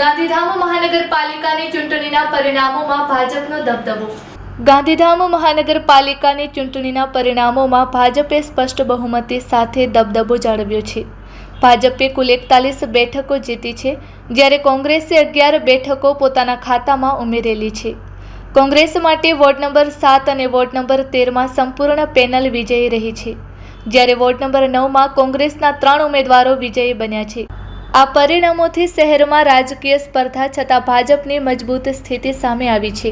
ગાંધીધામ મહાનગરપાલિકાની ચૂંટણીના પરિણામોમાં ભાજપનો દબદબો। ગાંધીધામ મહાનગરપાલિકાની ચૂંટણીના પરિણામોમાં ભાજપે સ્પષ્ટ બહુમતી સાથે દબદબો જાળવ્યો છે। ભાજપે કુલ 41 બેઠકો જીતી છે, જ્યારે કોંગ્રેસે 11 બેઠકો પોતાના ખાતામાં ઉમેરેલી છે। કોંગ્રેસ માટે વોર્ડ નંબર 7 અને વોર્ડ નંબર 13માં સંપૂર્ણ પેનલ વિજયી રહી છે, જ્યારે વોર્ડ નંબર 9માં કોંગ્રેસના 3 ઉમેદવારો વિજયી બન્યા છે। આ પરિણામોથી શહેરમાં રાજકીય સ્પર્ધા છતાં ભાજપની મજબૂત સ્થિતિ સામે આવી છે।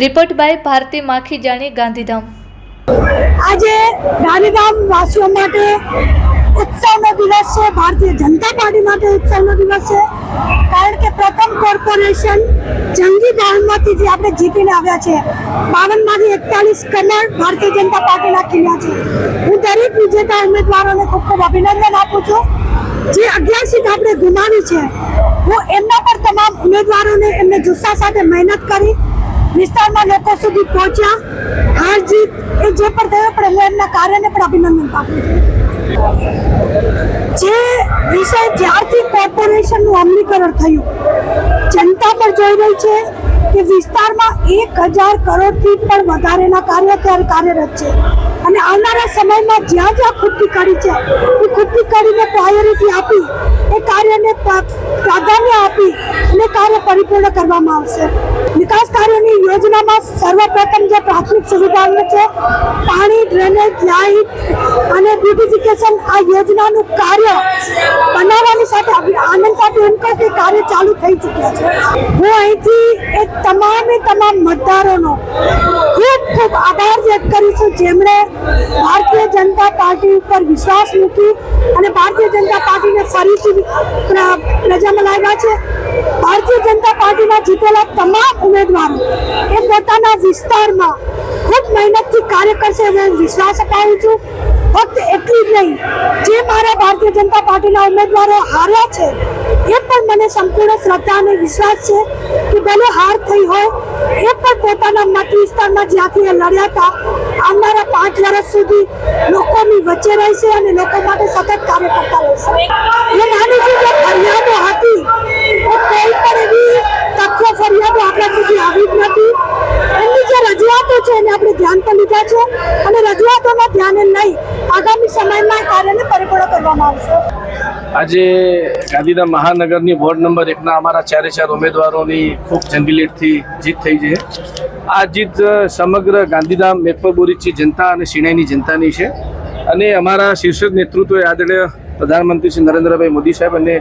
Report by Bharti Makhijani, Gandhidham. આજે ગાંધીધામ વાસીઓ માટે ઉત્સવનો દિવસ છે। ભારતીય જનતા પાર્ટી માટે ઉત્સવનો દિવસ છે, કારણ કે પ્રથમ કોર્પોરેશન જંગી બહુમતીથી જે આપણે જીતીને આવ્યા છે। 52માંથી 41 કરોડ ભારતીય જનતા પાર્ટીના ખીલ્યા છે। હું દરેક વિજેતા ઉમેદવારોને ખૂબ ખૂબ અભિનંદન આપું છું। જે 11 સીટ આપણે ગુમાવી છે, હું એમના પર તમામ ઉમેદવારોને એમને જુસ્સા સાથે મહેનત કરી વિસ્તારમાં લોકો સુધી પહોંચ્યા। હાર જીત એ જે પણ થયો, પણ હું એમના કાર્યને પણ અભિનંદન આપું છું। જે વિષય જ્યારથી કોર્પોરેશનનું અમલીકરણ થયું, જનતા પણ જોઈ રહી છે કે વિસ્તારમાં 1000 કરોડથી પણ વધારેના કાર્ય કાર્યરત છે, અને આવનારા સમયમાં જ્યાં જ્યાં ખૂટતી કરી છે એ ખૂટતી કરીને પ્રાયોરિટી આપી એ કાર્યને પ્રાધાન્ય આપી અને કાર્ય પરિપૂર્ણ કરવામાં આવશે। વિકાસ કાર્યોની યોજનામાં સર્વપ્રથમ જે પ્રાથમિક સુવિધાઓ છે, પાણી, ડ્રેનેજ, લાઇટ અને બ્યુટિફિકેશન, આ યોજનાનું કાર્ય બનાવવાની સાથે આનંદ સાથે એમ કહું કે કાર્ય ચાલુ થઈ ચૂક્યા છે। હું અહીંથી એ તમામ મતદારોનો ખૂબ ખૂબ આભાર વ્યક્ત કરું છું, જેમણે ભારતીય જનતા પાર્ટી ઉપર વિશ્વાસ મૂકી અને ભારતીય જનતા પાર્ટીને ફરીથી પ્રજામાં લાવ્યા છે। ભારતીય જનતા પાર્ટીના જીતેલા તમામ ઉમેદવારો એ પોતાના વિસ્તારમાં ખૂબ મહેનતથી કાર્ય કરશે એવો વિશ્વાસ અપાવું છું। ફક્ત એટલું જ નહીં, જે મારા ભારતીય જનતા પાર્ટીના ઉમેદવારો હાર્યા છે એ પણ મને સંપૂર્ણ શ્રદ્ધા અને વિશ્વાસ છે કે ભલે હાર થઈ હોય એ પણ પોતાના મત વિસ્તારમાં જ્યાંથી એ લડ્યા હતા, આવનારા 5 વર્ષ સુધી લોકોની વચ્ચે રહેશે અને લોકો માટે સતત કાર્ય કરતા રહેશે। હું માનું છું કે ફરિયાદો હતી એ કોઈ પણ એવી તથ્ય ફરિયાદો આપણા સુધી આવી જ નથી। એમની જે રજૂઆતો છે એને આપણે ધ્યાન પર લીધા છે અને રજૂઆતોના ધ્યાને લઈ આગામી સમયમાં કાર્યને પરિપૂર્ણ કરવામાં આવશે। આજે ગાંધીધામ મહાનગરની વોર્ડ નંબર 1ના અમારા 4 ઉમેદવારોની ખૂબ જંગી લીડથી જીત થઈ છે। આ જીત સમગ્ર ગાંધીધામ, મેઘપર બોરીચી જનતા અને શિણાઈની જનતાની છે, અને અમારા શીર્ષક નેતૃત્વ આદરણીય પ્રધાનમંત્રી શ્રી નરેન્દ્રભાઈ મોદી સાહેબ અને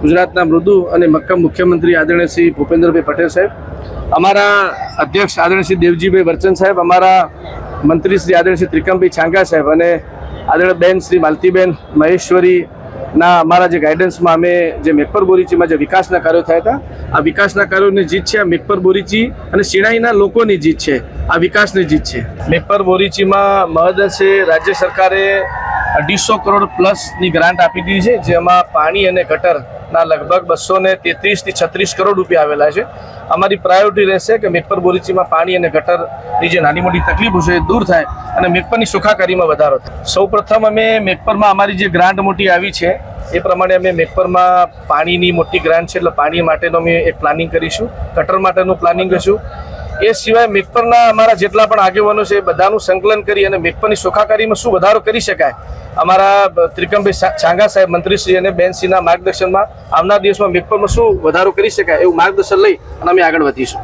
ગુજરાતના મૃદુ અને મક્કમ મુખ્યમંત્રી આદરણીય શ્રી ભૂપેન્દ્રભાઈ પટેલ સાહેબ, અમારા અધ્યક્ષ આદરણીય શ્રી દેવજીભાઈ વર્ચન સાહેબ, અમારા મંત્રી શ્રી આદરણીય શ્રી ત્રિકમભાઈ છાંગા સાહેબ અને આદરણીય બેન શ્રી માલતીબેન મહેશ્વરી ના અમારા જે ગાઈડન્સમાં અમે જે મેઘપર બોરીચીમાં જે વિકાસના કાર્યો થયા હતા, આ વિકાસના કાર્યોની જીત છે। આ મેઘપર બોરીચી અને શિણાઈના લોકોની જીત છે, આ વિકાસની જીત છે। મેઘપર બોરીચીમાં મહદઅંશે રાજ્ય સરકારે 250 કરોડ પ્લસની ગ્રાન્ટ આપી દીધી છે, જેમાં પાણી અને ગટરના લગભગ 233 થી 36 કરોડ રૂપિયા આવેલા છે। અમારી પ્રાયોરિટી રહેશે કે મેઘપર બોરીચીમાં પાણી અને ગટરની જે નાની મોટી તકલીફો છે એ દૂર થાય અને મેઘપરની સુખાકારીમાં વધારો થાય। સૌપ્રથમ અમે મેઘપરમાં અમારી જે ગ્રાન્ટ મોટી આવી છે એ પ્રમાણે અમે મેઘપરમાં પાણીની મોટી ગ્રાન્ટ છે, એટલે પાણી માટેનો અમે એક પ્લાનિંગ કરીશું, ગટર માટેનું પ્લાનિંગ કરીશું। એ સિવાય મેઘપરના અમારા જેટલા પણ આગેવાનો છે એ બધાનું સંકલન કરી અને મેઘપરની સુખાકારીમાં શું વધારો કરી શકાય, અમારા ત્રિકમભાઈ છાંગા સાહેબ, મંત્રીશ્રી અને બેનશ્રીના માર્ગદર્શનમાં આવનાર દિવસમાં મેઘપરમાં શું વધારો કરી શકાય એવું માર્ગદર્શન લઈ અને અમે આગળ વધીશું।